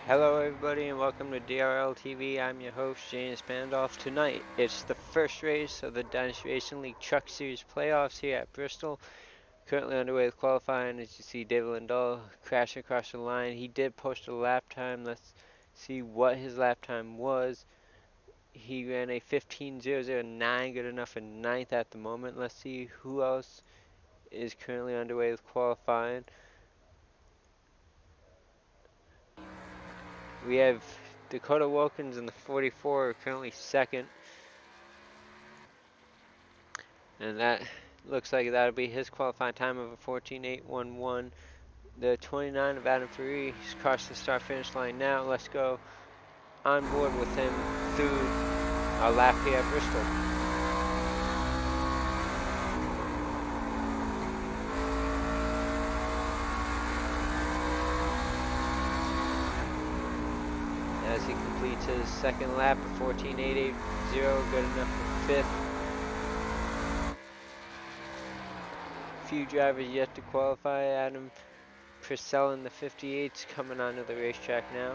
Hello everybody and welcome to DRL TV. I'm your host James Bandolph. Tonight it's the first race of the Dynasty Racing League Truck Series playoffs here at Bristol. Currently underway with qualifying. As you see, David Lindahl crashing across the line. He did post a lap time. Let's see what his lap time was. He ran a 15.009, good enough in ninth at the moment. Let's see who else is currently underway with qualifying. We have Dakota Wilkins in the 44, currently second. And that looks like that'll be his qualifying time of a 14.811. The 29 of Adam Ferrari, he's crossed the start finish line now. Let's go on board with him through our lap here at Bristol. As he completes his second lap of 14.880, good enough for fifth. Few drivers yet to qualify. Adam Purcell in the 58's coming onto the racetrack now.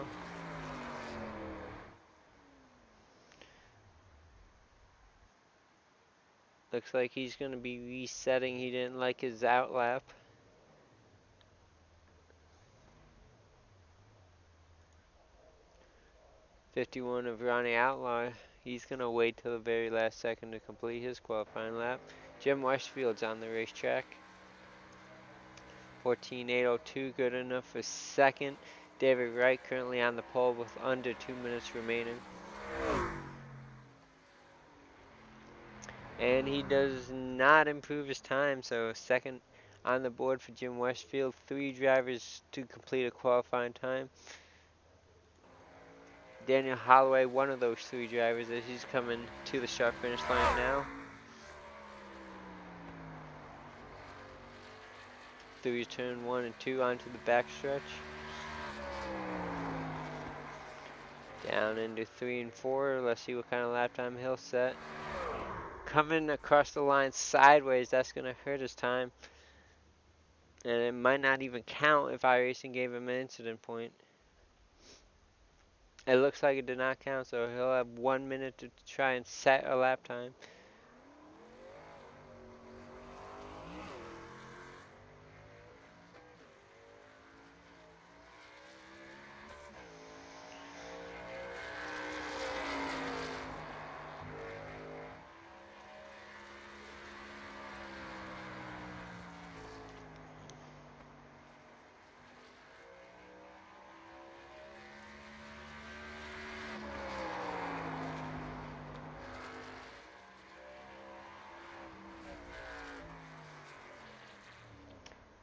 Looks like he's going to be resetting. He didn't like his out lap. '51 of Ronnie Outlaw. He's going to wait till the very last second to complete his qualifying lap. Jim Westfield's on the racetrack. 14.802, good enough for second. David Wright currently on the pole with under 2 minutes remaining. And he does not improve his time, so second on the board for Jim Westfield. 3 drivers to complete a qualifying time. Daniel Holloway, one of those 3 drivers, as he's coming to the start finish line now. Through turn 1 and 2 onto the backstretch. Down into 3 and 4. Let's see what kind of lap time he'll set. Coming across the line sideways, that's going to hurt his time. And it might not even count if iRacing gave him an incident point. It looks like it did not count, so he'll have 1 minute to try and set a lap time.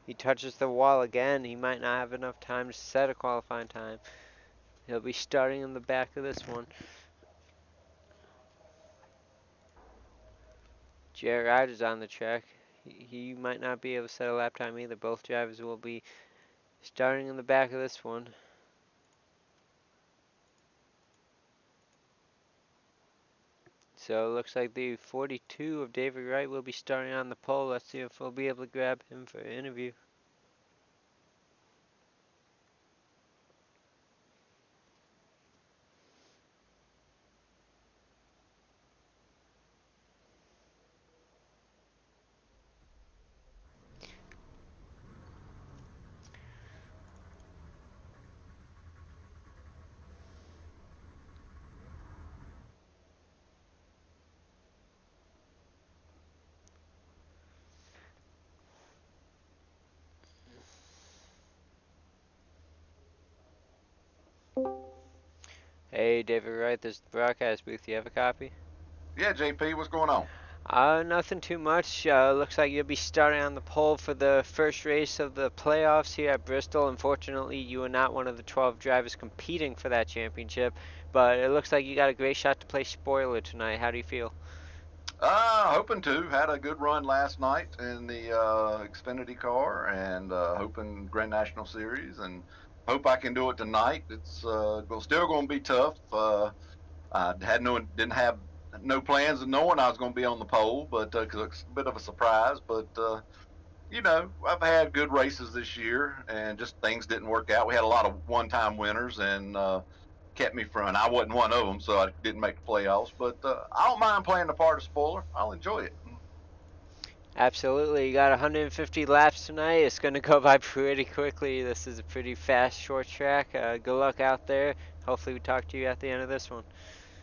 He touches the wall again. He might not have enough time to set a qualifying time. He'll be starting in the back of this one. Jared Ryder's on the track. He might not be able to set a lap time either. Both drivers will be starting in the back of this one. So it looks like the 42 of David Wright will be starting on the pole. Let's see if we'll be able to grab him for an interview. Hey, David Wright, this is the broadcast booth. You have a copy? Yeah, JP, what's going on? Nothing too much. Looks like you'll be starting on the pole for the first race of the playoffs here at Bristol. Unfortunately, you are not one of the 12 drivers competing for that championship, but it looks like you got a great shot to play spoiler tonight. How do you feel? Hoping to. Had a good run last night in the Xfinity car, and hoping Grand National Series, and hope I can do it tonight. It's still going to be tough. I didn't have no plans of knowing I was going to be on the pole, but because it's a bit of a surprise. But you know, I've had good races this year, and just things didn't work out. We had a lot of one-time winners, and kept me from. And I wasn't one of them, so I didn't make the playoffs. But I don't mind playing the part of spoiler. I'll enjoy it. Absolutely. You got 150 laps tonight. It's going to go by pretty quickly. This is a pretty fast, short track. Good luck out there. Hopefully we talk to you at the end of this one.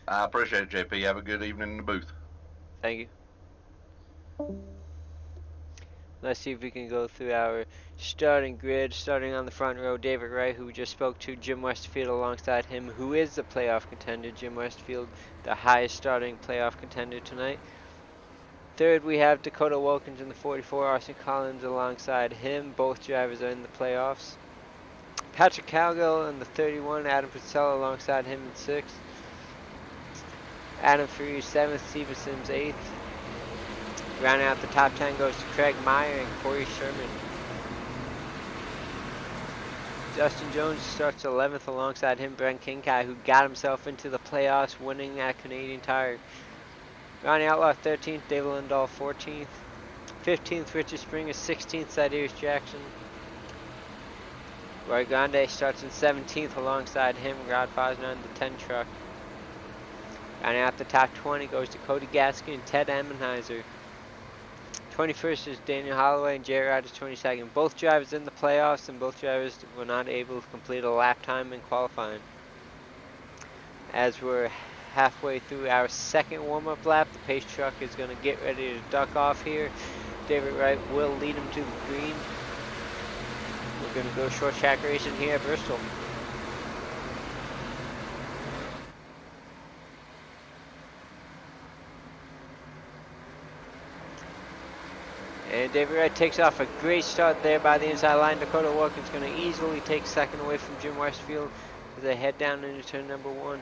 I appreciate it, JP. Have a good evening in the booth. Thank you. Let's see if we can go through our starting grid. Starting on the front row, David Wright, who we just spoke to, Jim Westfield alongside him, who is the playoff contender. Jim Westfield, the highest starting playoff contender tonight. Third, we have Dakota Wilkins in the 44, Austin Collins alongside him. Both drivers are in the playoffs. Patrick Cowgill in the 31, Adam Purcell alongside him in 6th. Adam Freeze 7th, Steven Sims 8th. Rounding out the top 10 goes to Craig Meyer and Corey Sherman. Justin Jones starts 11th alongside him, Brent Kinkai, who got himself into the playoffs, winning at Canadian Tire. Ronnie Outlaw 13th, David Lindahl 14th. 15th, Richard Springer. 16th, Siderius Jackson. Roy Grande starts in 17th alongside him, Rod Fosner in the 10 truck. Rounding out the top 20 goes to Cody Gaskin and Ted Emmenheiser. 21st is Daniel Holloway and Jerry Rogers 22nd. Both drivers in the playoffs, and both drivers were not able to complete a lap time in qualifying. As we're halfway through our second warm-up lap, the pace truck is going to get ready to duck off here. David Wright will lead him to the green. We're going to go short track racing here at Bristol. And David Wright takes off a great start there by the inside line. Dakota Wilkins going to easily take second away from Jim Westfield as they head down into turn number 1.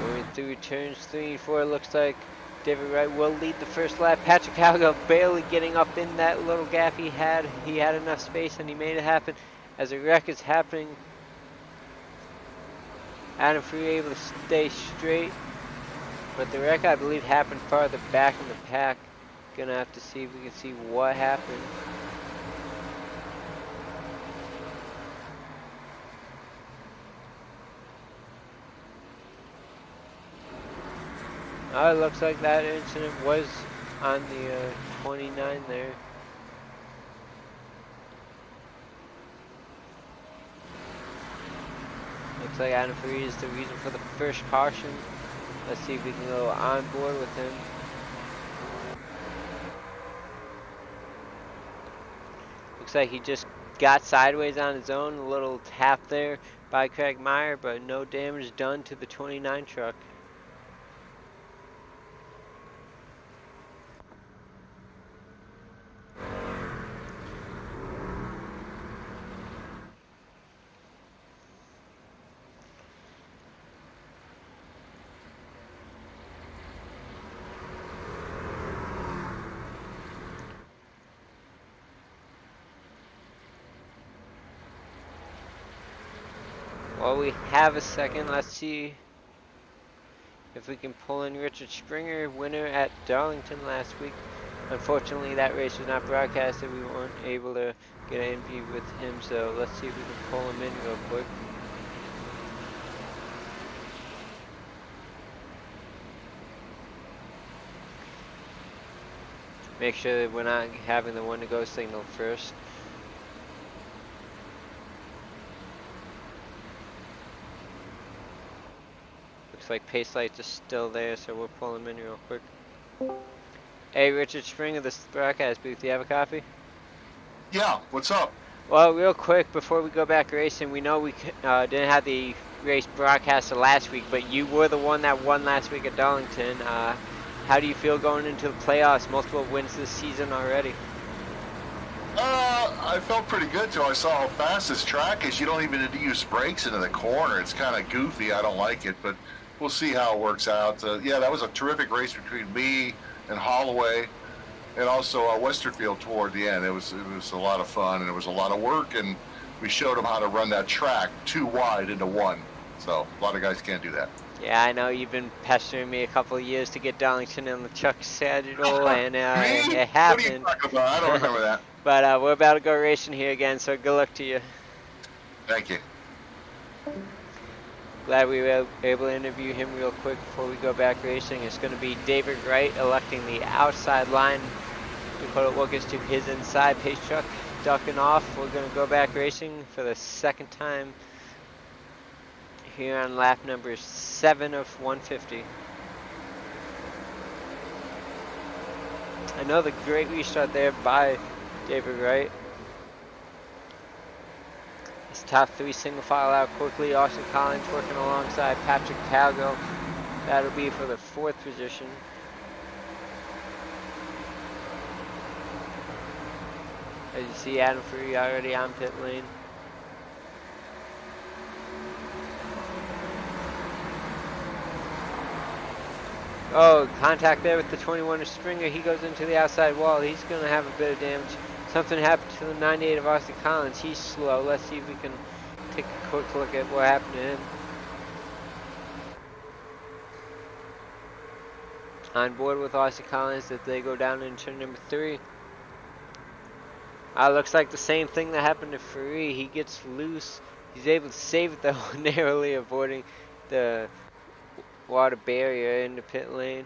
Going through turns 3 and 4, it looks like David Wright will lead the first lap. Patrick Cowgill barely getting up in that little gap he had. He had enough space and he made it happen. As a wreck is happening, Adam Free able to stay straight. But the wreck, I believe, happened farther back in the pack. Gonna have to see if we can see what happened. It looks like that incident was on the 29 there. Looks like Adam Free is the reason for the first caution. Let's see if we can go on board with him. Looks like he just got sideways on his own. A little tap there by Craig Meyer, but no damage done to the 29 truck. While we have a second, let's see if we can pull in Richard Springer, winner at Darlington last week. Unfortunately, that race was not broadcasted. We weren't able to get an interview with him, so let's see if we can pull him in real quick. Make sure that we're not having the one to go signal first. Looks like pace lights are still there, so we'll pull them in real quick. Hey, Richard Springer, this is the broadcast booth. Do you have a copy? Yeah, what's up? Well, real quick, before we go back racing, we know we didn't have the race broadcasted last week, but you were the one that won last week at Darlington. How do you feel going into the playoffs? Multiple wins this season already. I felt pretty good till I saw how fast this track is. You don't even need to use brakes into the corner. It's kind of goofy. I don't like it, but we'll see how it works out. Yeah, that was a terrific race between me and Holloway, and also Westerfield toward the end. It was a lot of fun, and it was a lot of work, and we showed them how to run that track 2 wide into 1. So a lot of guys can't do that. Yeah, I know you've been pestering me a couple of years to get Darlington on the Chuck schedule, and Me? it What are you happened. talking about? I don't remember that. But we're about to go racing here again, so good luck to you. Thank you. Glad we were able to interview him real quick before we go back racing. It's going to be David Wright electing the outside line. Dakota Wilkins to his inside. Pace truck ducking off. We're going to go back racing for the second time here on lap number 7 of 150. Another great restart there by David Wright. His top 3 single file out quickly. Austin Collins working alongside Patrick Calgo. That'll be for the 4th position. As you see, Adam Free already on pit lane. Oh, contact there with the 21 of Springer. He goes into the outside wall. He's going to have a bit of damage. Something happened to the 98 of Austin Collins. He's slow. Let's see if we can take a quick look at what happened to him. On board with Austin Collins as they go down in turn number 3. Looks like the same thing that happened to Free. He gets loose. He's able to save it though, narrowly avoiding the water barrier in the pit lane.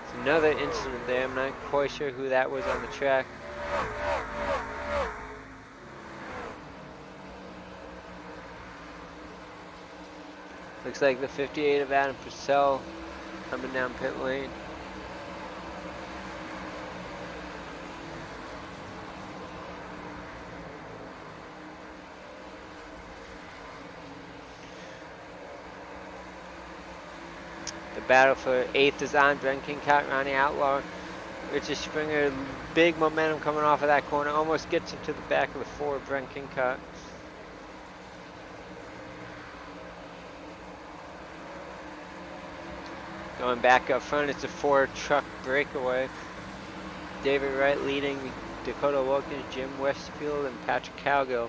It's another incident there. I'm not quite sure who that was on the track. Looks like the 58 of Adam Purcell coming down pit lane. The battle for 8th is on. Bren Kingcott, Ronnie Outlaw, Richard Springer. Big momentum coming off of that corner. Almost gets him to the back of the 4 of Bren Kingcott. Going back up front, it's a 4 truck breakaway. David Wright leading Dakota Wilkins, Jim Westfield, and Patrick Calgill.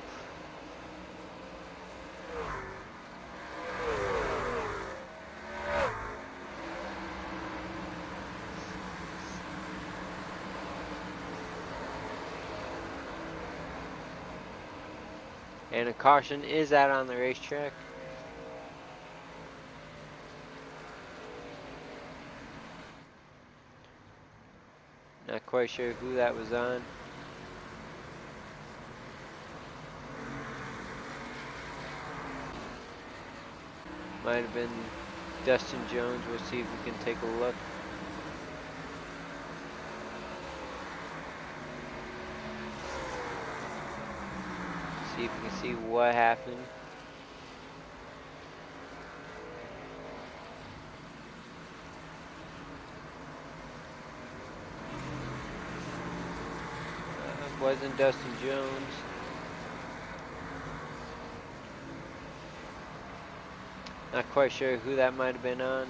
And a caution is out on the racetrack. Not quite sure who that was on. Might have been Dustin Jones. We'll see if we can take a look. See if we can see what happened. Wasn't Dustin Jones. Not quite sure who that might have been on.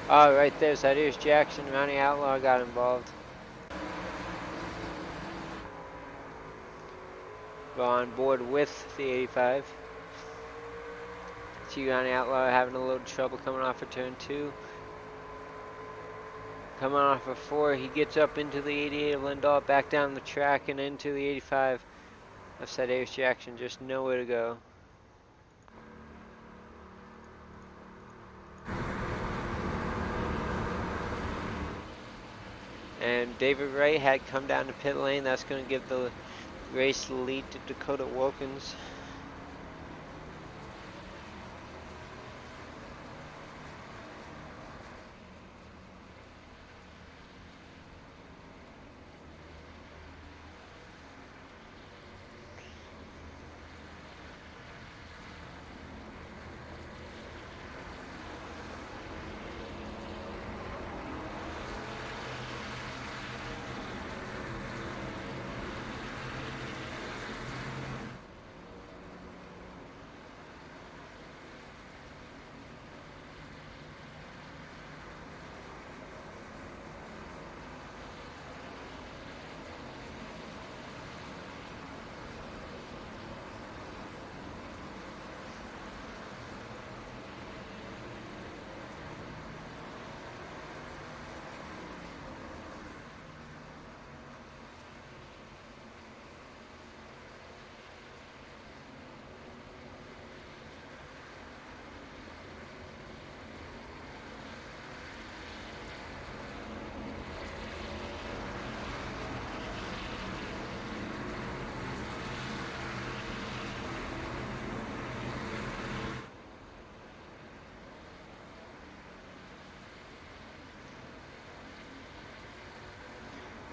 Oh, right there, so here's Jackson. Ronnie Outlaw got involved. Go on board with the 85. See Ronnie Outlaw having a little trouble coming off of turn 2. Coming off of 4, he gets up into the 88 of Lindahl, back down the track and into the 85. I've said Ace Jackson, just nowhere to go. And David Wright had come down to pit lane. That's going to give the race lead to Dakota Wilkins.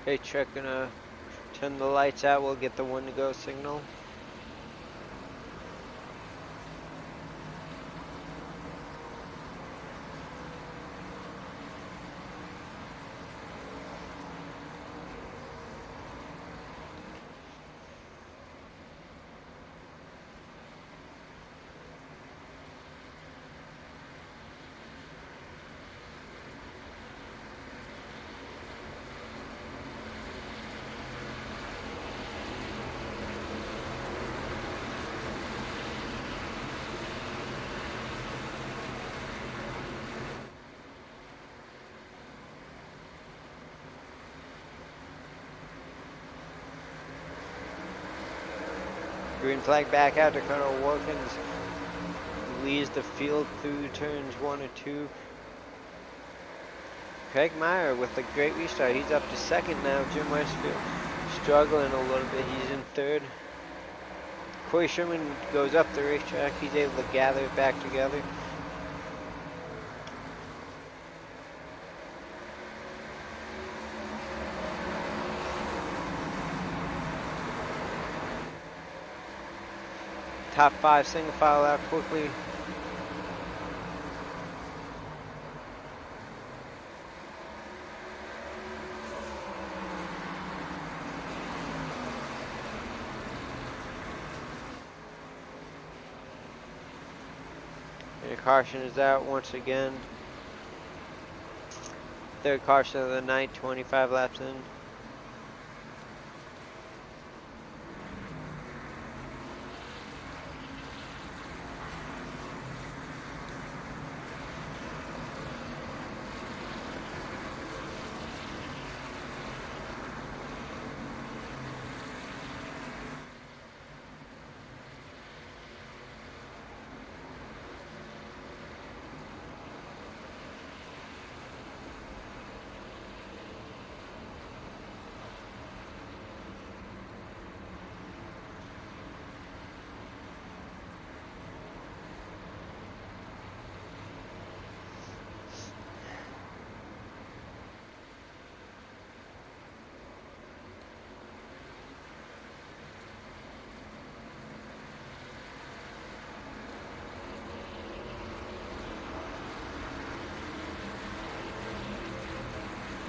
Okay, check gonna turn the lights out. We'll get the 1 to go signal. Green flag back out to Colonel Wilkins. Leads the field through turns 1 or 2. Craig Meyer with a great restart. He's up to second now. Jim Westfield struggling a little bit. He's in third. Corey Sherman goes up the racetrack. He's able to gather it back together. Top 5 single file out quickly. And caution is out once again. Third caution of the night, 25 laps in.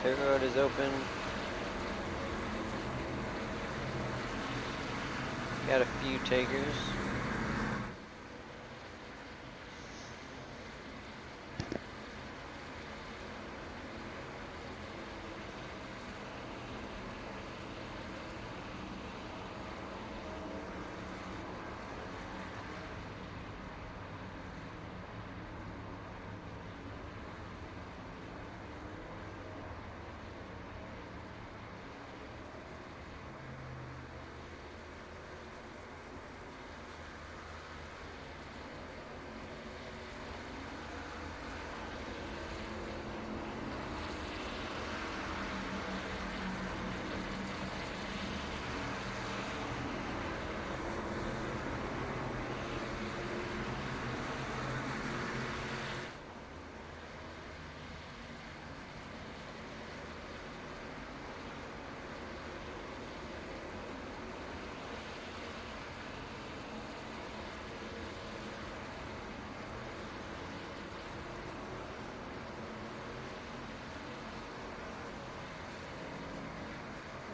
Pit road is open. Got a few takers.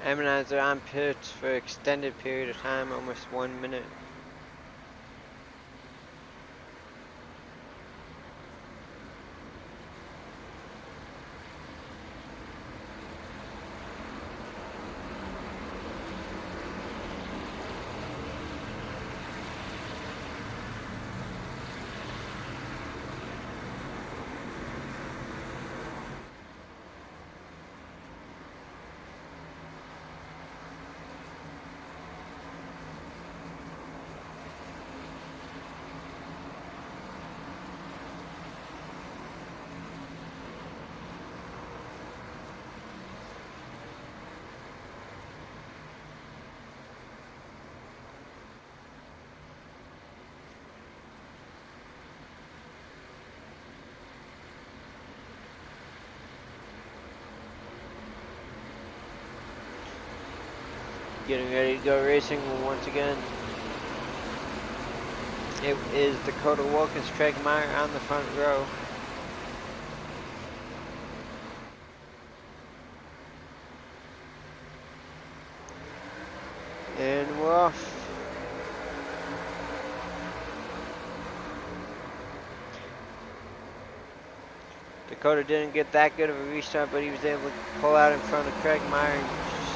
Ammonines are on pits for extended period of time, almost 1 minute. Getting ready to go racing once again. It is Dakota Wilkins, Craig Meyer on the front row. And we're off. Dakota didn't get that good of a restart, but he was able to pull out in front of Craig Meyer.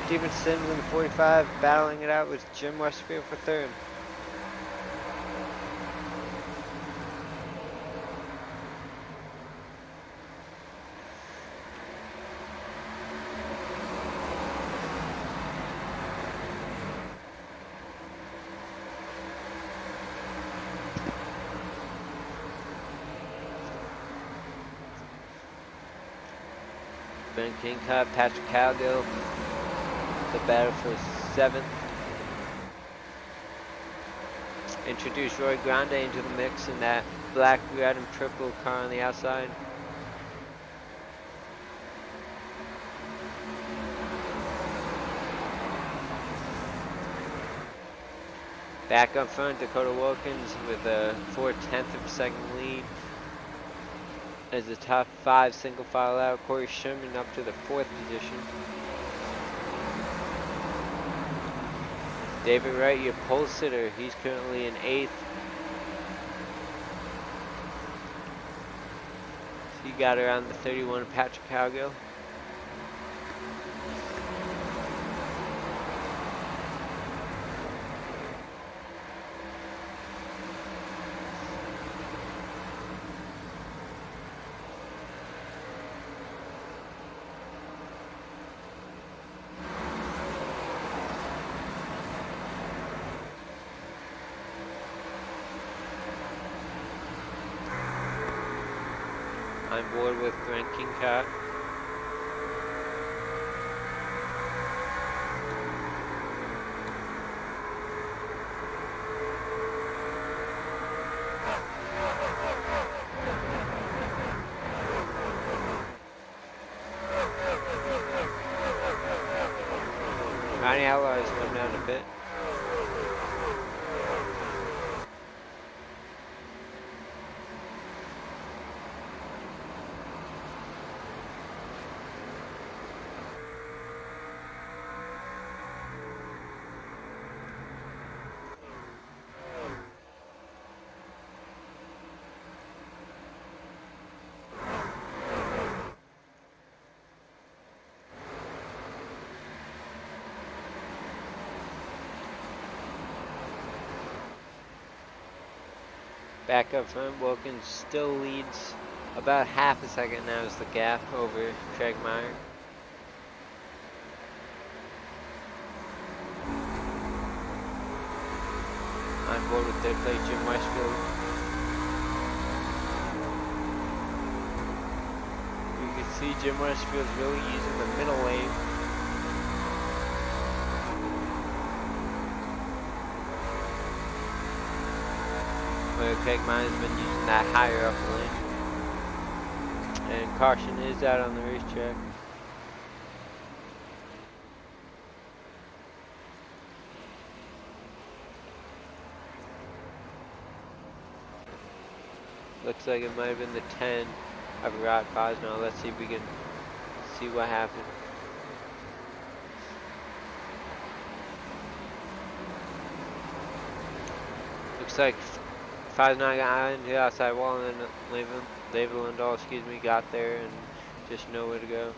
Steven Sims in the 45, battling it out with Jim Westfield for third. Ben Kingcott, Patrick Calgill, the battle for 7th. Introduced Roy Grande into the mix in that black, red, and purple car on the outside. Back up front, Dakota Wilkins with a 4/10 of a second lead. As the top 5 single file out, Corey Sherman up to the 4th position. David Wright, your pole sitter, he's currently in 8th. He got around the 31 of Patrick Calgill. On board with Brent Kingcott. Ronnie Outlaw has come down a bit. Back up front, Wilkins still leads about half a second now is the gap over Craig Meyer. On board with third place, Jim Westfield. You can see Jim Westfield's really using the middle lane. Where Craig Meyer's been using that higher up lane. And caution is out on the racetrack. Looks like it might have been the 10 of Rod Bosno. Let's see if we can see what happened. Looks like Fosno got into the outside wall, and then David Lindahl, got there and just nowhere to go.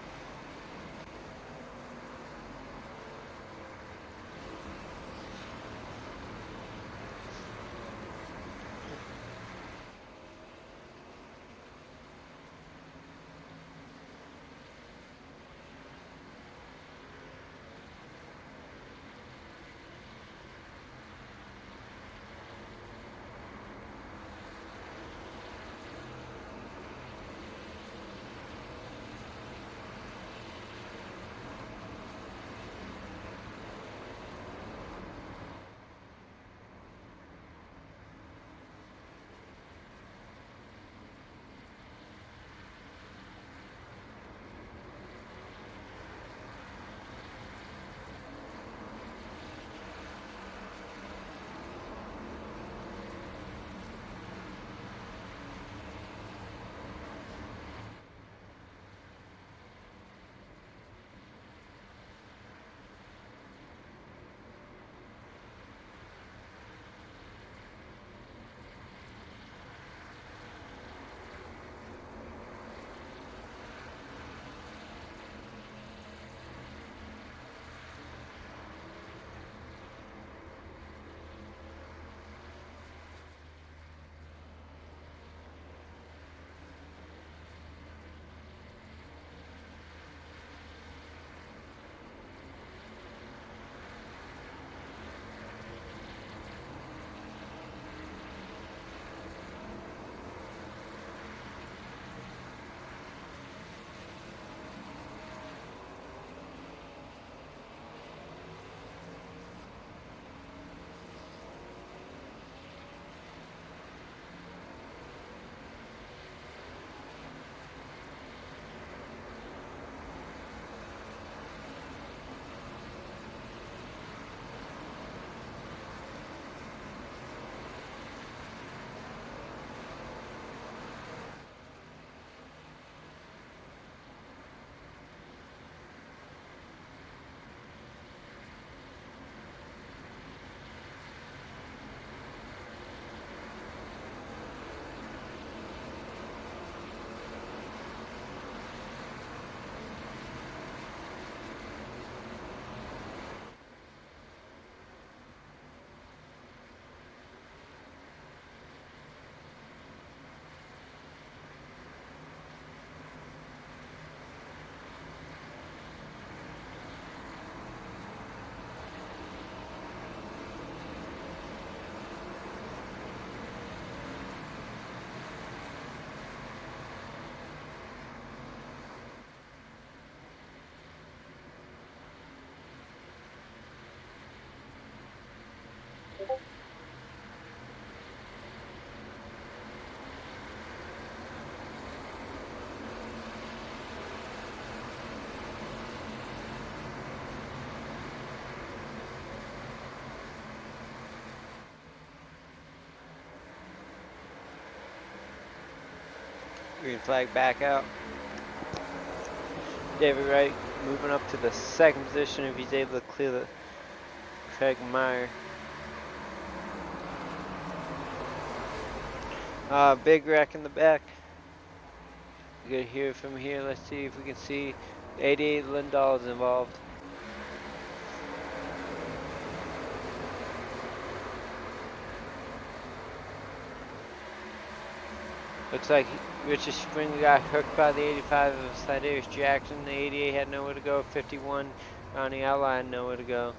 Green flag back out. David Wright moving up to the second position if he's able to clear the Craig Meyer. Big wreck in the back. We gotta hear from here. Let's see if we can see 88 Lindahl is involved. Looks like Richard Springer got hooked by the 85 of Sidarius Jackson. The 88 had nowhere to go. 51 on the outline, nowhere to go.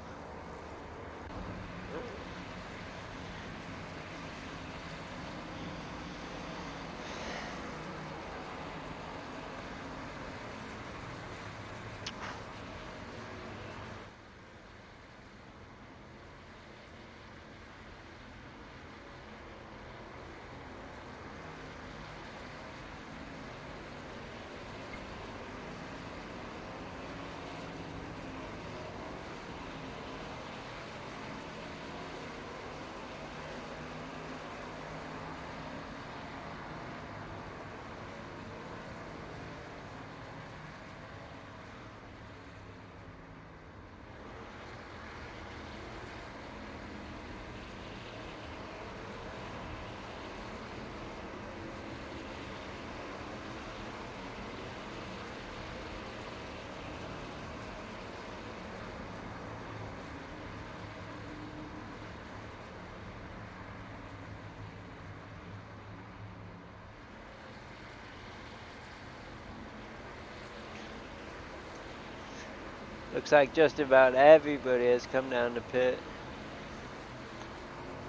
Looks like just about everybody has come down to pit,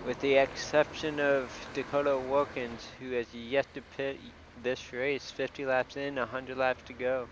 with the exception of Dakota Wilkins, who has yet to pit this race. 50 laps in, 100 laps to go.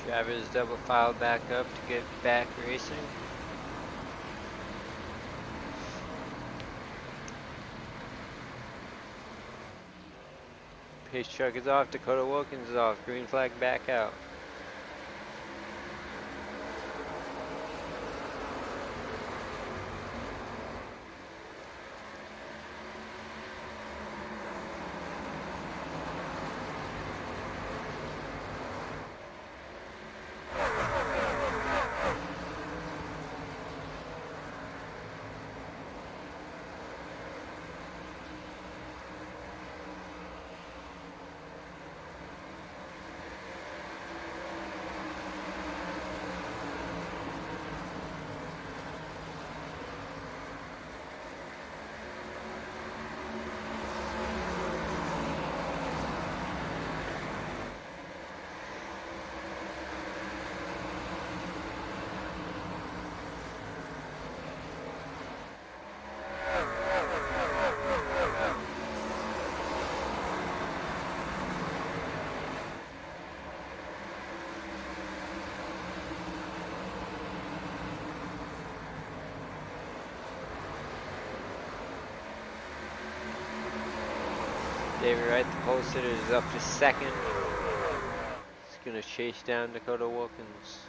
Drivers double file back up to get back racing. Pace truck is off, Dakota Wilkins is off, green flag back out. David Wright, the pole sitter, is up to second. He's going to chase down Dakota Wilkins.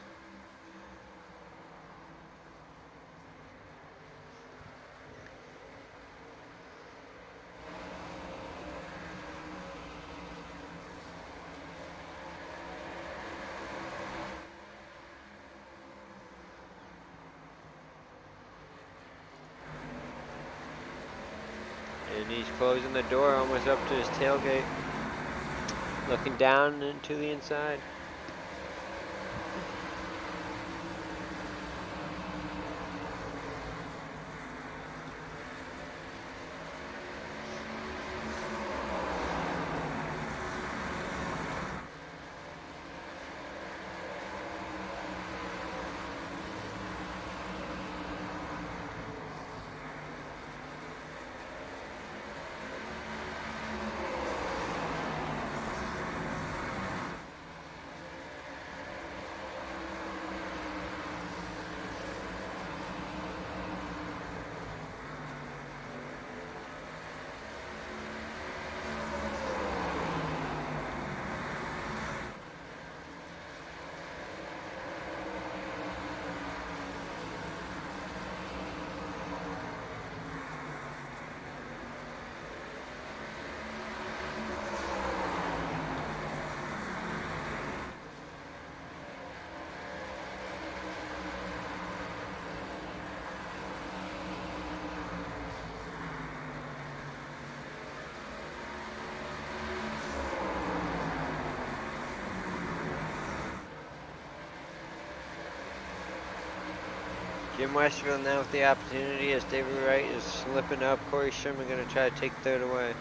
And he's closing the door almost up to his tailgate. Looking down into the inside. Jim Westerville now with the opportunity as David Wright is slipping up. Corey Sherman going to try to take third away.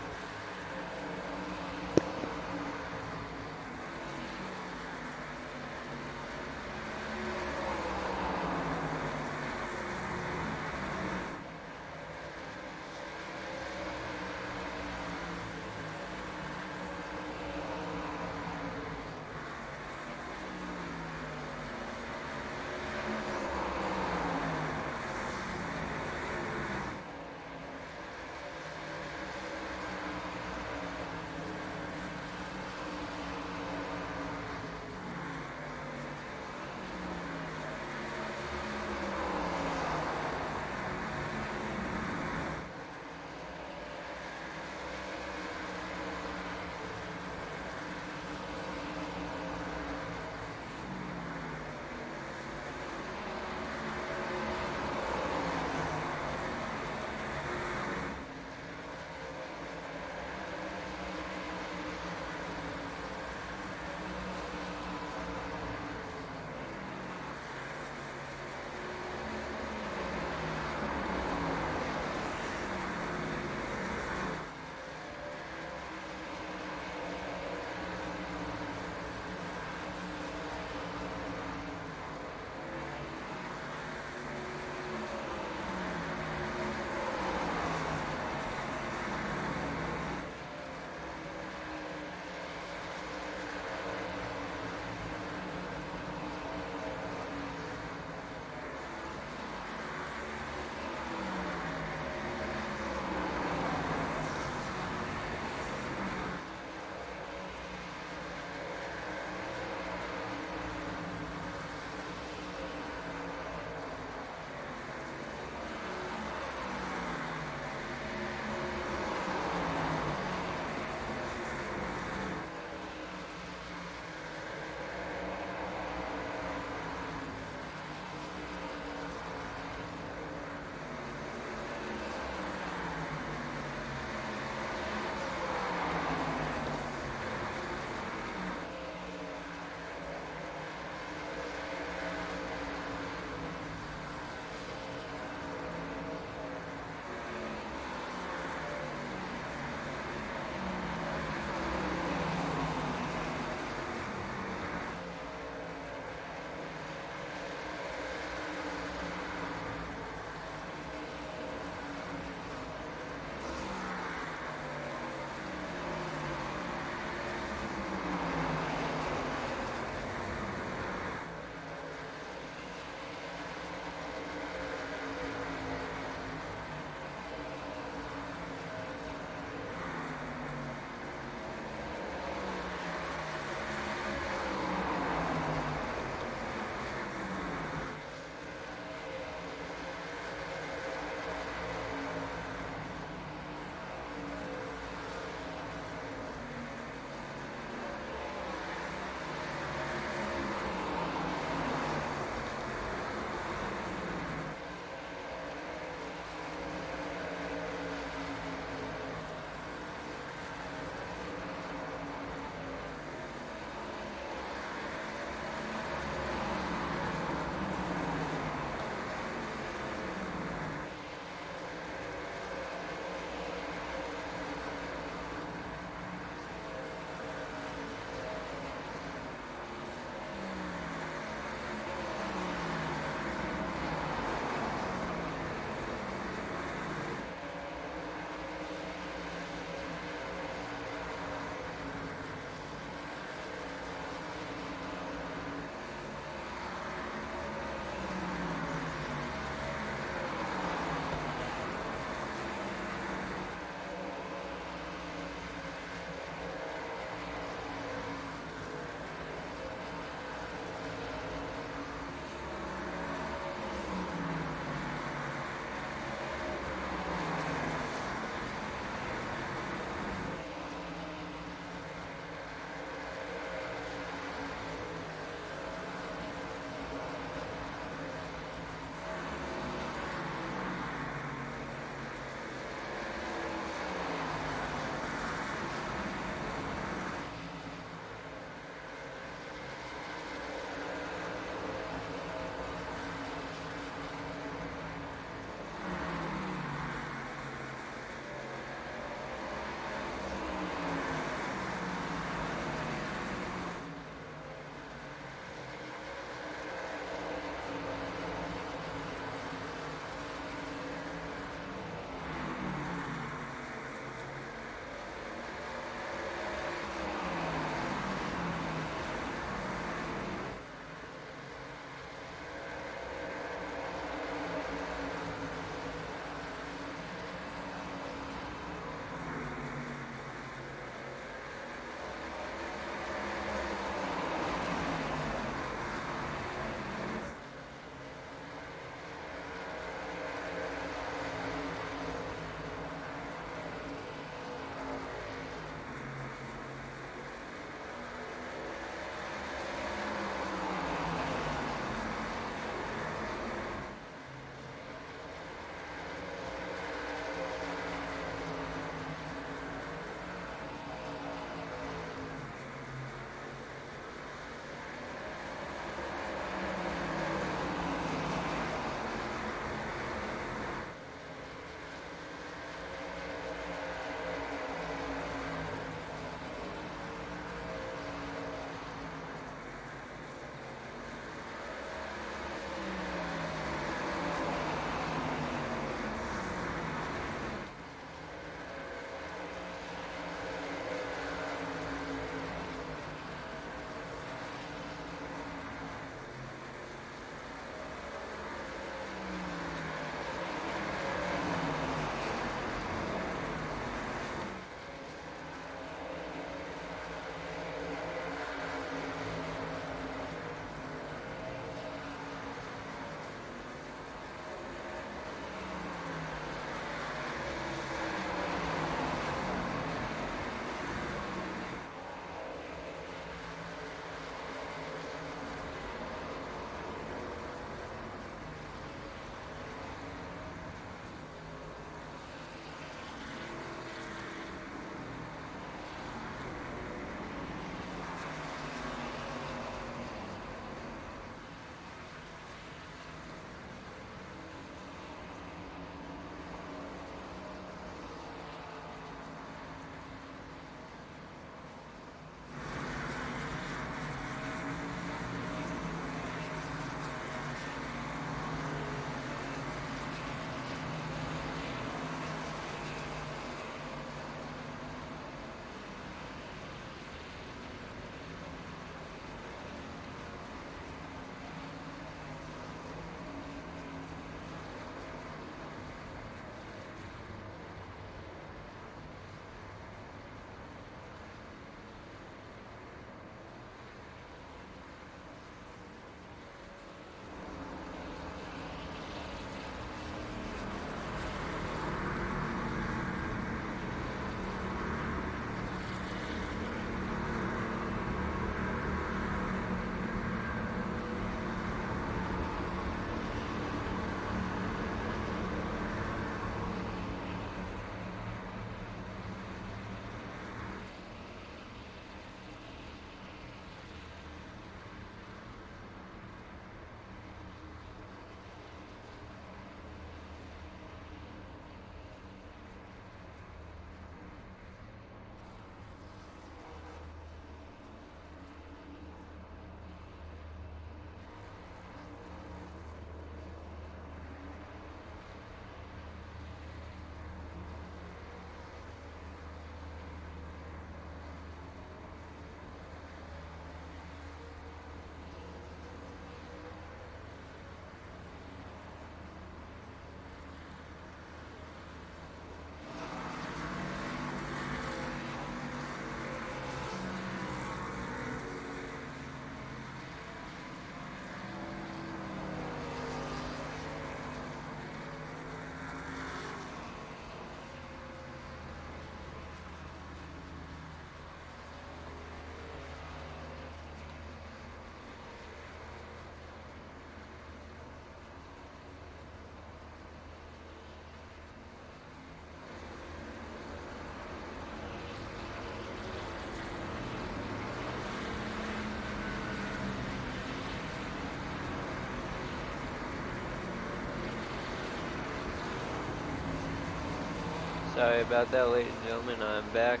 Sorry about that, ladies and gentlemen. I'm back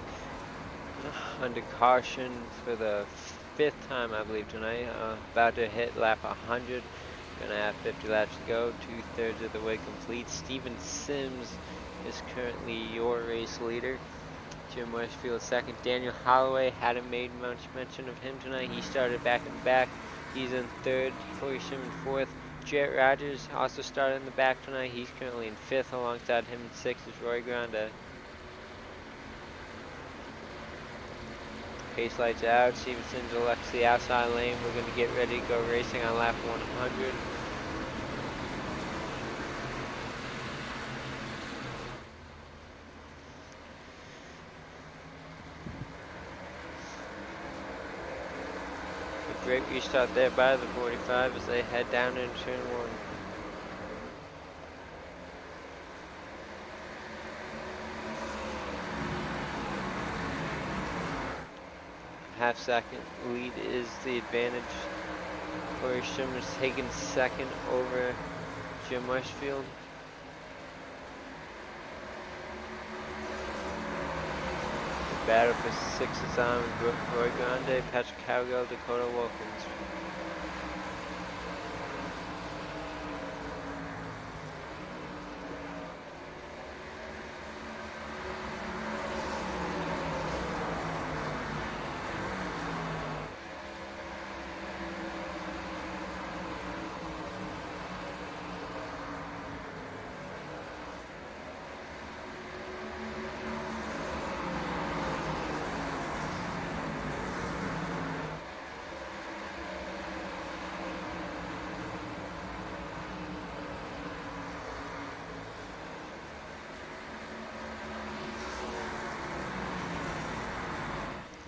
under caution for the 5th time, I believe, tonight. About to hit lap 100. Gonna have 50 laps to go. 2/3 of the way complete. Steven Sims is currently your race leader. Jim Westfield second. Daniel Holloway, hadn't made much mention of him tonight. He started back in the back. He's in 3rd. Corey Shimon 4th. Jarrett Rogers also started in the back tonight. He's currently in 5th. Alongside him in 6th is Roy Grande. Pace lights out. Steven Sims elects the outside lane. We're going to get ready to go racing on lap 100. Great restart there by the 45 as they head down into turn 1. Half-second lead is the advantage. Corey Shimmer's taking 2nd over Jim Westfield. Battle for 6th is on Roy Grande, Patrick Cowgill, Dakota Wilkins.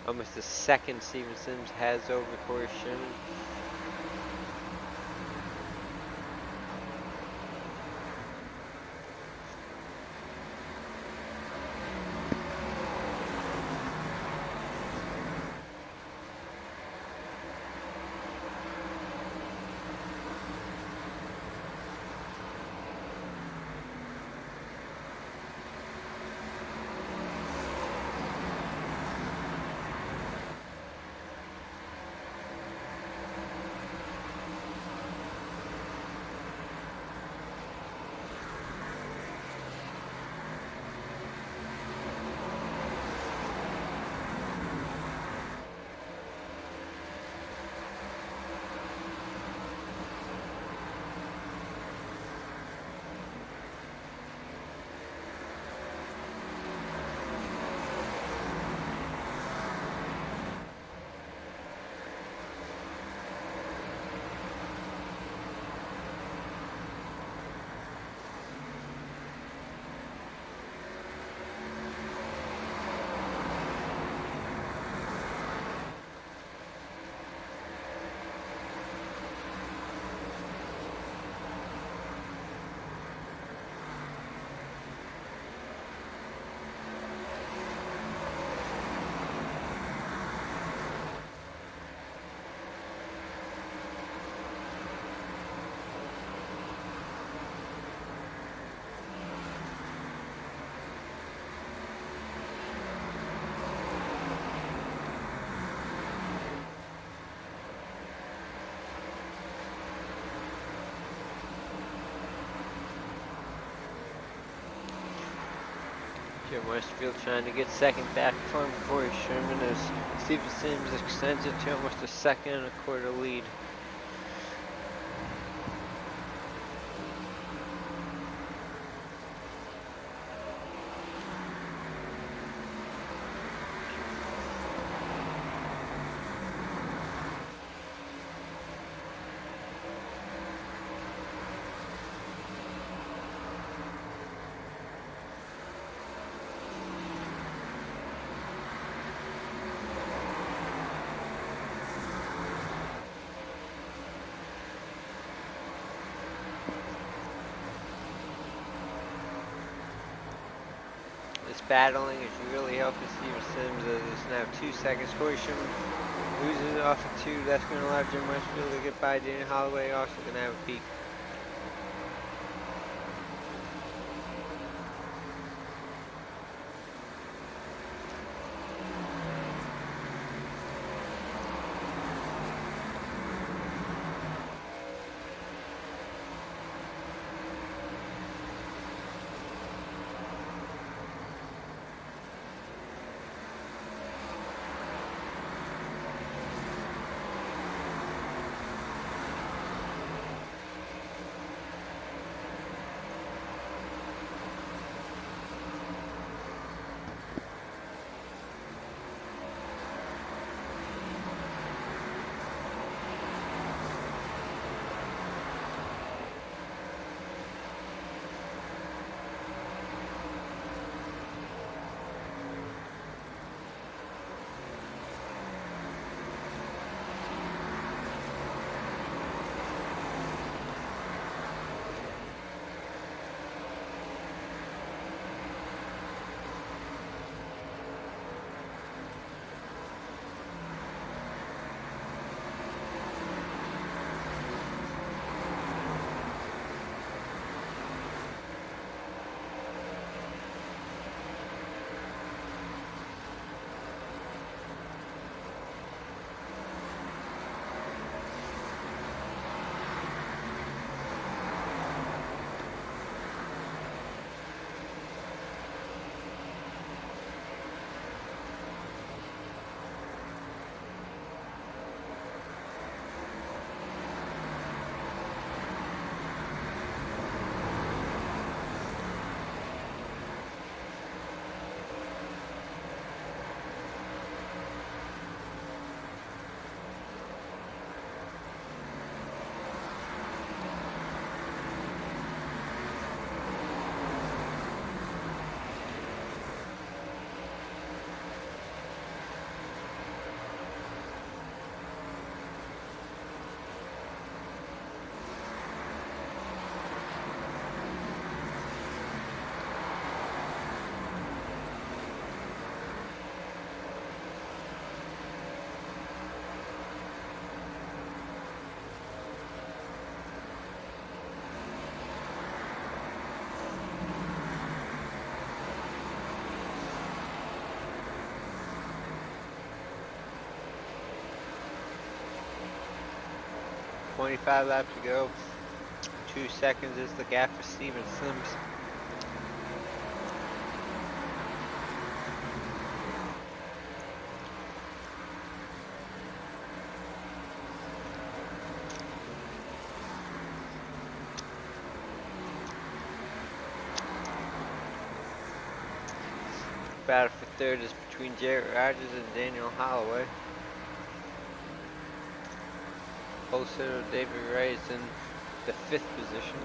Almost a second Steven Sims has over Corey Shimon. Jim Westfield trying to get 2nd back from Corey Sherman as Steven Sims extends it to almost a 2nd and a quarter lead. Battling is really helping Steven Sims as it's now 2 seconds. Corey Sherman loses it off of 2. That's going to allow Jim Westfield to get by. Daniel Holloway also going to have a peak. 25 laps to go. 2 seconds is the gap for Steven Sims. Battle for third is between Jarrett Rogers and Daniel Holloway. Wholesaler David Ray is in the 5th position.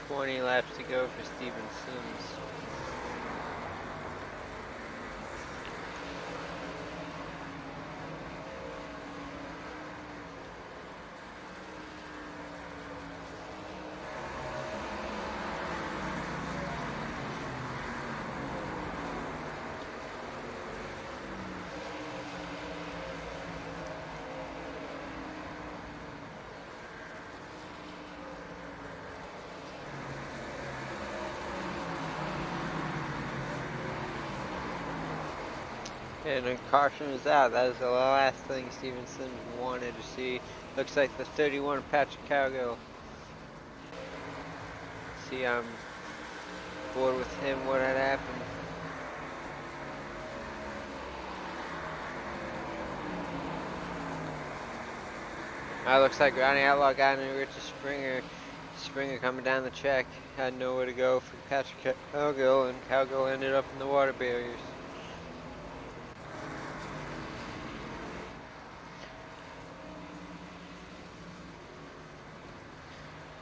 Twenty laps to go for Steven Sims. And a caution is out. That is the last thing Steven Sims wanted to see. Looks like the 31 Patrick Cowgill. See, I'm bored with him. What had happened? Looks like Ronnie Outlaw got into Richard Springer. Springer coming down the track. Had nowhere to go for Patrick Cowgill, and Cowgill ended up in the water barriers.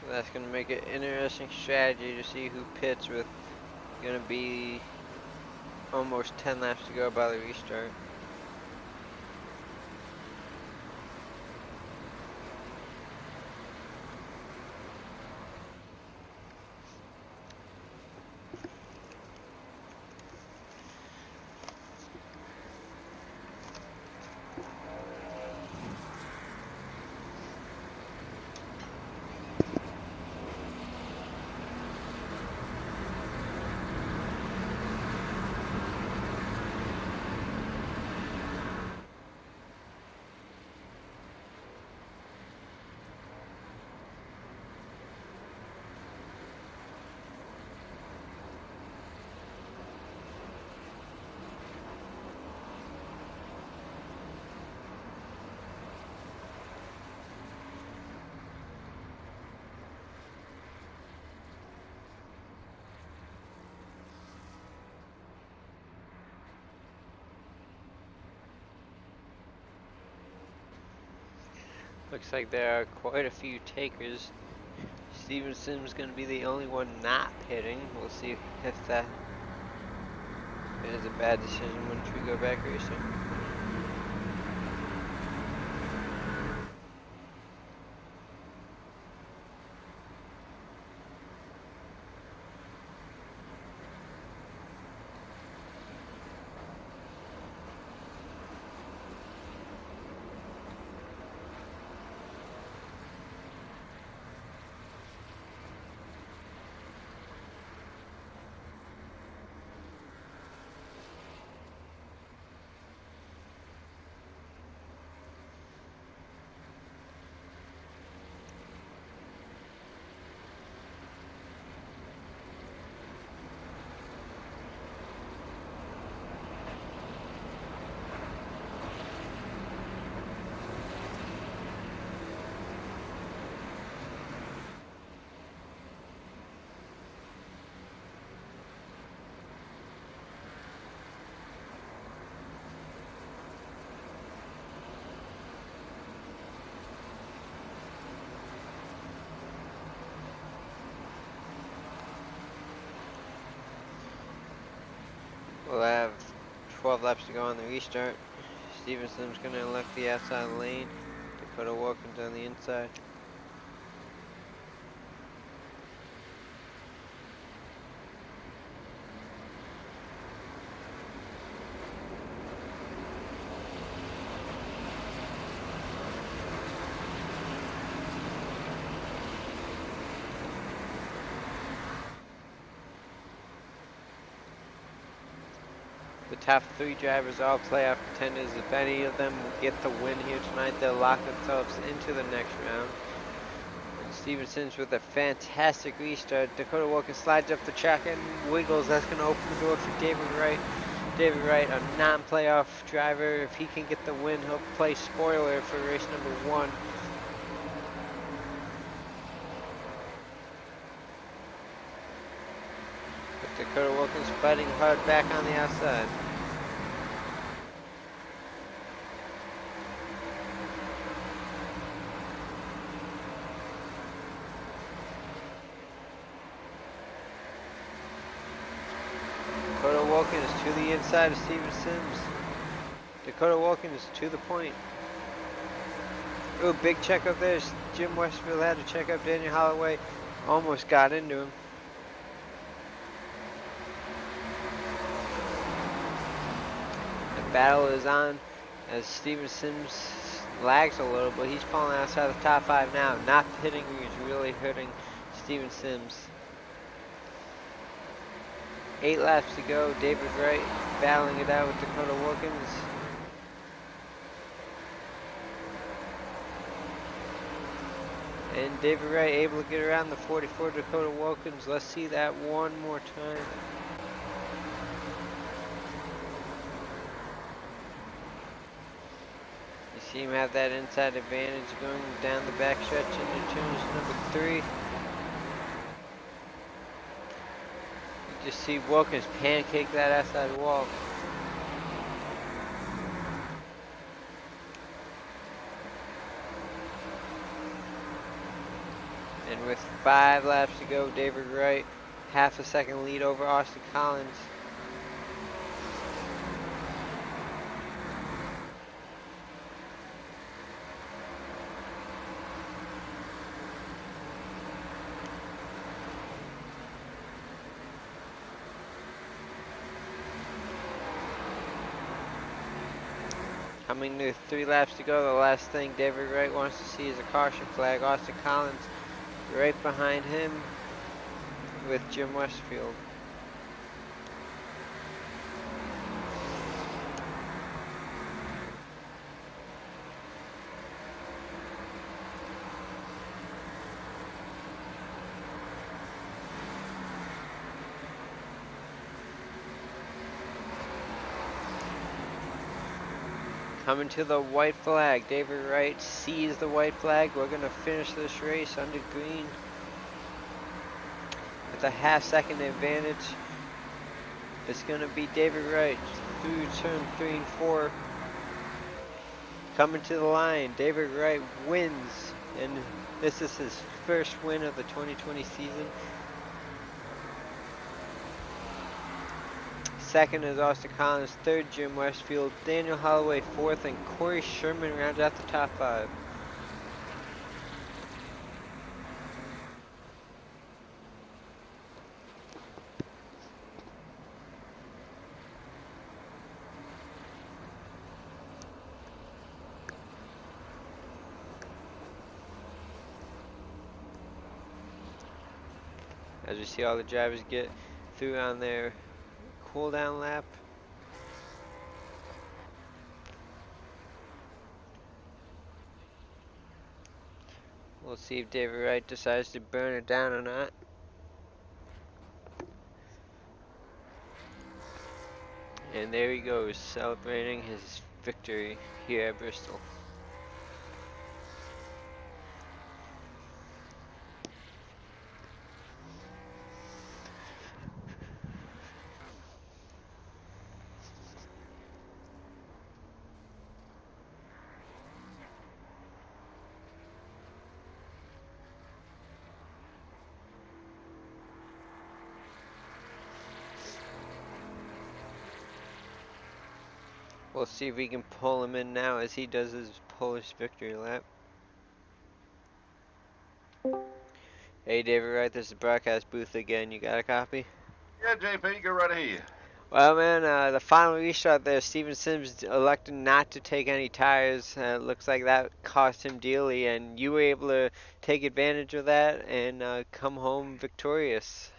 That's going to make it interesting strategy to see who pits with. Going to be almost 10 laps to go by the restart. Looks like there are quite a few takers. Steven Sims going to be the only one not pitting. We'll see if that is a bad decision once we go back racing. We'll have 12 laps to go on the restart. Stevenson's going to elect the outside lane. Dakota Wilkins on the inside. The top 3 drivers are all playoff contenders. If any of them get the win here tonight, they'll lock themselves into the next round. And Stevenson's with a fantastic restart. Dakota Wilkins slides up the track and wiggles. That's going to open the door for David Wright. David Wright, a non-playoff driver. If he can get the win, he'll play spoiler for race number 1. Dakota Wilkins fighting hard back on the outside. Dakota Wilkins to the inside of Steven Sims. Dakota Wilkins to the point. Ooh, big check up there. Jim Westfield had to check up Daniel Holloway. Almost got into him. Battle is on as Steven Sims lags a little, but he's falling outside the top 5 now. Not hitting is really hurting Steven Sims. 8 laps to go. David Wright battling it out with Dakota Wilkins. And David Wright able to get around the 44 Dakota Wilkins. Let's see that one more time. See him have that inside advantage going down the backstretch into turns number 3. You just see Wilkins pancake that outside wall. And with 5 laps to go, David Wright, half a second lead over Austin Collins. Coming to 3 laps to go, the last thing David Wright wants to see is a caution flag. Austin Collins right behind him with Jim Westfield. Coming to the white flag. David Wright sees the white flag. We're going to finish this race under green with a half-second advantage. It's going to be David Wright through turn 3 and 4. Coming to the line. David Wright wins, and this is his first win of the 2020 season. Second is Austin Collins, 3rd Jim Westfield, Daniel Holloway 4th, and Corey Sherman rounds out the top 5. As we see all the drivers get through on their cool down lap. We'll see if David Wright decides to burn it down or not. And there he goes, celebrating his victory here at Bristol. We'll see if we can pull him in now as he does his Polish victory lap. Hey David Wright, this is the broadcast booth again. You got a copy? Yeah, JP, go right ahead. Well, man, the final restart there, Steven Sims elected not to take any tires. Looks like that cost him dearly, and you were able to take advantage of that and come home victorious.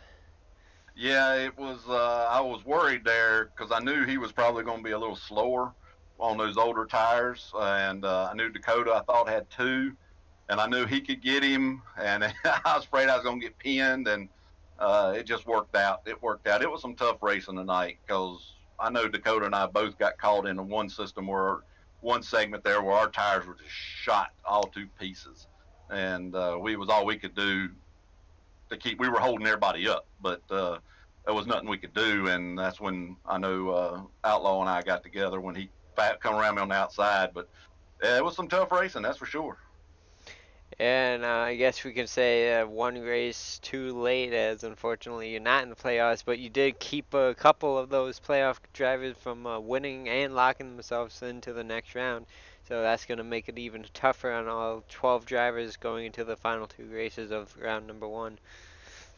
Yeah, it was. I was worried there because I knew he was probably going to be a little slower on those older tires, and I knew Dakota. I thought had two, and I knew he could get him, and I was afraid I was going to get pinned, and it just worked out. It worked out. It was some tough racing tonight because I know Dakota and I both got caught in one system where one segment there where our tires were just shot all to pieces, and we was all we could do to keep. We were holding everybody up, but there was nothing we could do, and that's when I know Outlaw and I got together when he come around me on the outside. But it was some tough racing, that's for sure. And I guess we can say one race too late, as unfortunately you're not in the playoffs, but you did keep a couple of those playoff drivers from winning and locking themselves into the next round. So that's going to make it even tougher on all 12 drivers going into the final two races of round number one.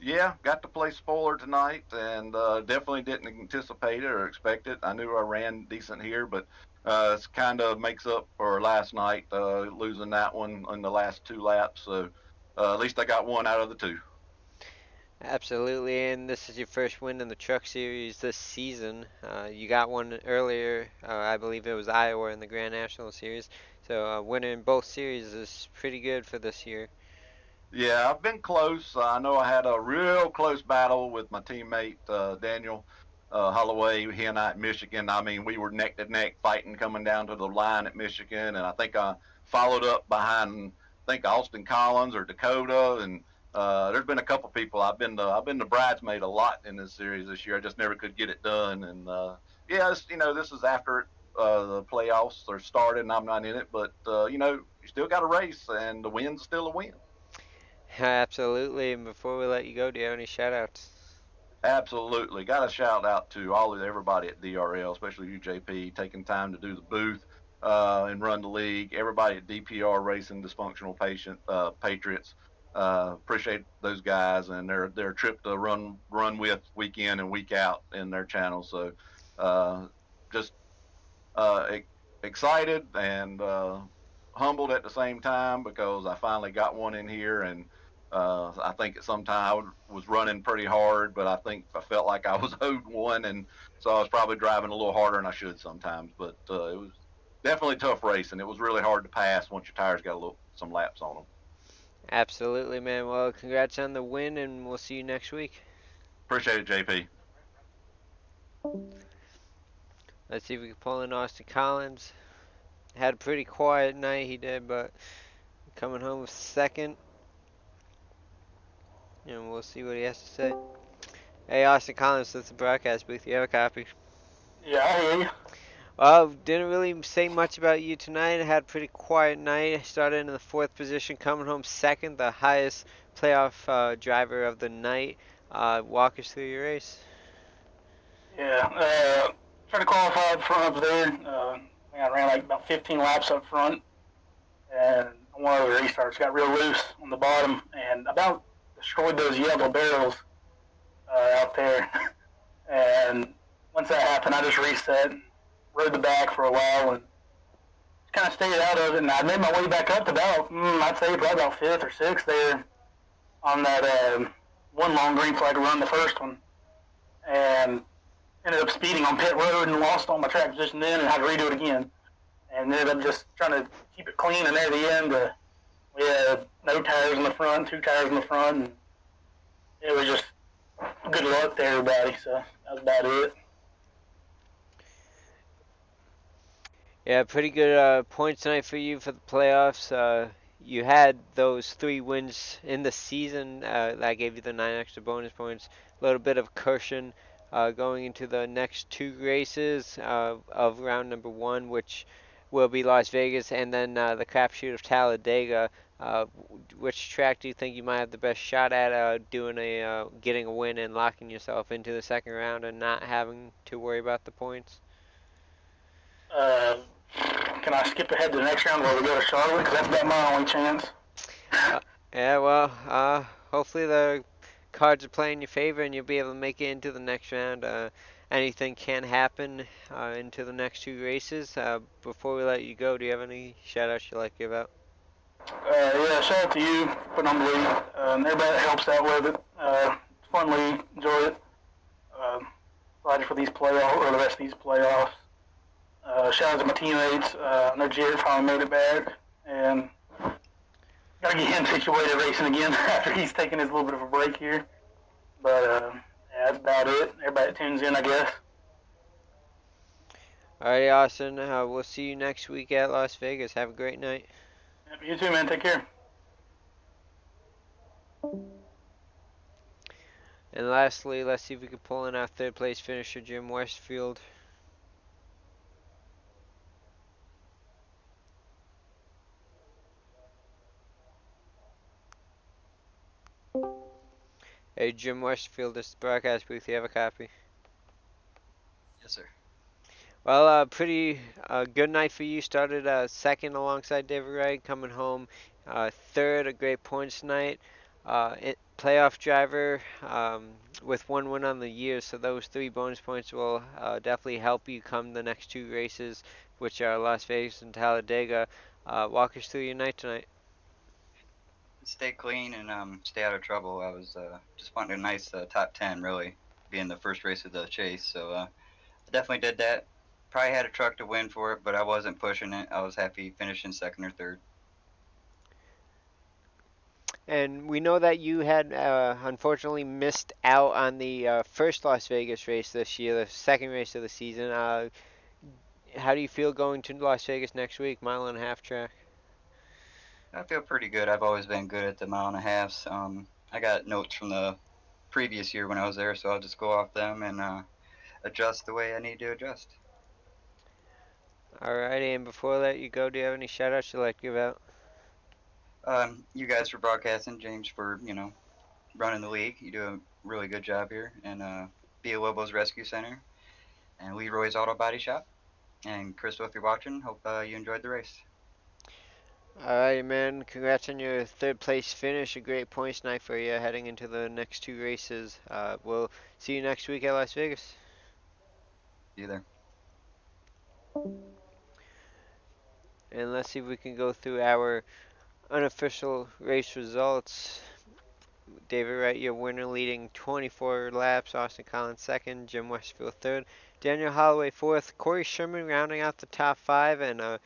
Yeah, got to play spoiler tonight, and definitely didn't anticipate it or expect it. I knew I ran decent here, but it kind of makes up for last night, losing that one in the last two laps. So at least I got one out of the two. Absolutely, and this is your first win in the Truck Series this season. You got one earlier, I believe it was Iowa in the Grand National Series. So winning in both series is pretty good for this year. Yeah, I've been close. I know I had a real close battle with my teammate Daniel Holloway. He and I at Michigan. I mean, we were neck to neck fighting coming down to the line at Michigan, and I think I followed up behind I think Austin Collins or Dakota, and there's been a couple people. I've been the bridesmaid a lot in this series this year. I just never could get it done, and yeah, this is after the playoffs are started, and I'm not in it, but you still got a race, and the win's still a win. Absolutely, and before we let you go, do you have any shout outs? Absolutely. Got a shout out to everybody at DRL, especially you, JP, taking time to do the booth and run the league. Everybody at DPR Racing, Dysfunctional Patriots. Appreciate those guys and their trip to run with week in and week out in their channel. So just uh, excited and humbled at the same time because I finally got one in here, and I think at some time I was running pretty hard, but I think I felt like I was owed one, and so I was probably driving a little harder than I should sometimes. But it was definitely tough racing. It was really hard to pass once your tires got some laps on them. Absolutely, man. Well, congrats on the win, and we'll see you next week. Appreciate it, JP. Let's see if we can pull in Austin Collins. Had a pretty quiet night, he did, but coming home with second. And we'll see what he has to say. Hey, Austin Collins, that's the broadcast booth. You have a copy? Yeah, I hear you. Well, didn't really say much about you tonight. I had a pretty quiet night. I started in the fourth position, coming home second, the highest playoff driver of the night. Walk us through your race. Yeah, tried to qualify up front up there. I ran like about 15 laps up front, and one of the restarts got real loose on the bottom and about destroyed those yellow barrels out there. And once that happened, I just reset, rode the back for a while, and kind of stayed out of it. And I made my way back up to about, I'd say probably about fifth or sixth there on that one long green flag run, the first one, and ended up speeding on pit road and lost all my track position then and had to redo it again. And ended up just trying to keep it clean, and near the end, we had no tires in the front, 2 tires in the front, and it was just good luck to everybody, so that was about it. Yeah, pretty good points tonight for you for the playoffs. You had those 3 wins in the season. That gave you the 9 extra bonus points. A little bit of cushion going into the next 2 races of round number 1, which will be Las Vegas, and then the crapshoot of Talladega. Which track do you think you might have the best shot at getting a win and locking yourself into the second round and not having to worry about the points? Uh, can I skip ahead to the next round where we go to Charlotte? Because that's about my only chance. Yeah, well, hopefully the cards are playing in your favor and you'll be able to make it into the next round. Anything can happen into the next two races. Before we let you go, do you have any shout outs you'd like to give out? Yeah, shout out to you for putting on the league. Everybody that helps out with it. It's a fun league. Enjoy it. Excited for these playoffs, or the rest of these playoffs. Shout out to my teammates. I know Jared finally made it back. And gotta get him situated racing again after he's taking his little bit of a break here. But yeah, that's about it. Everybody that tunes in, I guess. Alrighty, Austin. We'll see you next week at Las Vegas. Have a great night. You too, man. Take care. And lastly, let's see if we can pull in our third place finisher, Jim Westfield. Hey, Jim Westfield, this is the broadcast booth. You have a copy? Yes, sir. Well, pretty good night for you. Started second alongside David Wright, coming home third. A great points night. Playoff driver with one win on the year, so those 3 bonus points will definitely help you come the next 2 races, which are Las Vegas and Talladega. Walk us through your night tonight. Stay clean and stay out of trouble. I was just wanting a nice top 10, really, being the first race of the chase. So I definitely did that. Probably had a truck to win for it, but I wasn't pushing it. I was happy finishing second or third. And we know that you had unfortunately missed out on the first Las Vegas race this year, the second race of the season. How do you feel going to Las Vegas next week, mile-and-a-half track? I feel pretty good. I've always been good at the mile and a halves. I got notes from the previous year when I was there, so I'll just go off them and adjust the way I need to adjust. Alrighty, and before I let you go, do you have any shout-outs you'd like to give out? You guys for broadcasting, James for, running the league. You do a really good job here. And Villalobos Rescue Center and Leroy's Auto Body Shop. And Crystal, if you're watching, hope you enjoyed the race. Alrighty, man. Congrats on your third place finish. A great points night for you heading into the next 2 races. We'll see you next week at Las Vegas. See you there. And let's see if we can go through our unofficial race results. David Wright, your winner, leading 24 laps. Austin Collins second. Jim Westfield third. Daniel Holloway fourth. Corey Sherman rounding out the top 5. And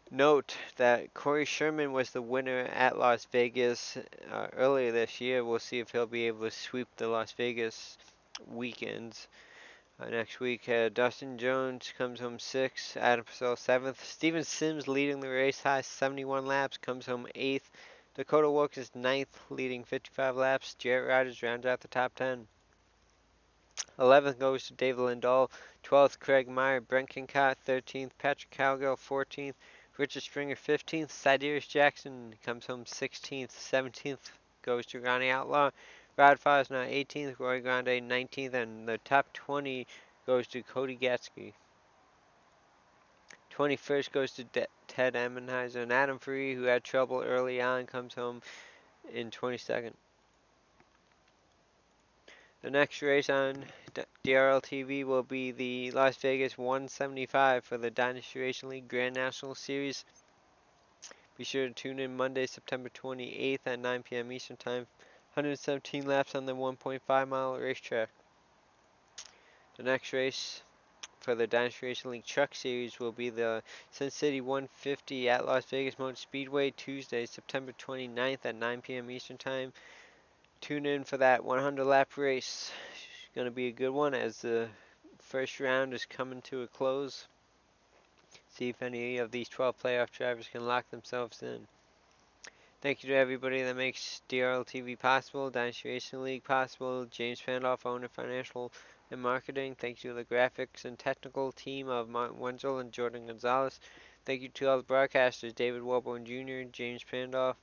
note that Corey Sherman was the winner at Las Vegas earlier this year. We'll see if he'll be able to sweep the Las Vegas weekends. Next week, Dustin Jones comes home 6th. Adam Purcell 7th. Steven Sims leading the race high 71 laps, comes home 8th. Dakota Wilkes 9th, leading 55 laps. Jarrett Rogers rounds out the top 10. 11th goes to David Lindahl. 12th, Craig Meyer. Brent Kincott 13th. Patrick Cowgill 14th. Richard Stringer 15th. Siderius Jackson comes home 16th. 17th goes to Ronnie Outlaw. Rod Fosner 18th. Roy Grande 19th. And the top 20 goes to Cody Gatsky. 21st goes to Ted Emmenheiser. And Adam Free, who had trouble early on, comes home in 22nd. The next race on DRL TV will be the Las Vegas 175 for the Dynasty Racing League Grand National Series. Be sure to tune in Monday, September 28th at 9 p.m. Eastern Time. 117 laps on the 1.5 mile racetrack. The next race for the Dynasty Racing League Truck Series will be the Sin City 150 at Las Vegas Motor Speedway, Tuesday, September 29th at 9 p.m. Eastern Time. Tune in for that 100 lap race. It's going to be a good one as the first round is coming to a close. See if any of these 12 playoff drivers can lock themselves in. Thank you to everybody that makes DRL TV possible, Dynasty Racing League possible, James Pandoff, owner, financial, and marketing. Thank you to the graphics and technical team of Martin Wenzel and Jordan Gonzalez. Thank you to all the broadcasters, David Welborn Jr., James Pandoff.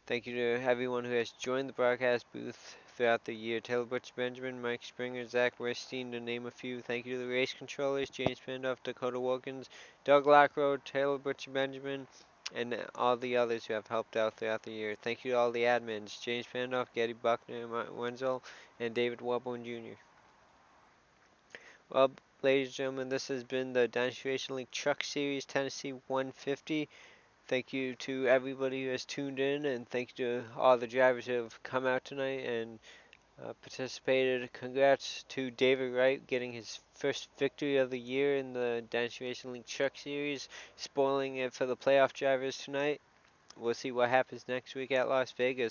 Thank you to everyone who has joined the broadcast booth throughout the year. Taylor Butcher Benjamin, Mike Springer, Zach Westeen, to name a few. Thank you to the race controllers, James Pandoff, Dakota Wilkins, Doug Lockroad, Taylor Butcher Benjamin, and all the others who have helped out throughout the year. Thank you to all the admins, James Pandoff, Getty Buckner, Martin Wenzel, and David Webborn Jr. Well, ladies and gentlemen, this has been the Dynasty Racing League Truck Series Tennessee 150. Thank you to everybody who has tuned in, and thank you to all the drivers who have come out tonight and participated. Congrats to David Wright getting his first victory of the year in the Dynasty Racing League Truck Series, spoiling it for the playoff drivers tonight. We'll see what happens next week at Las Vegas.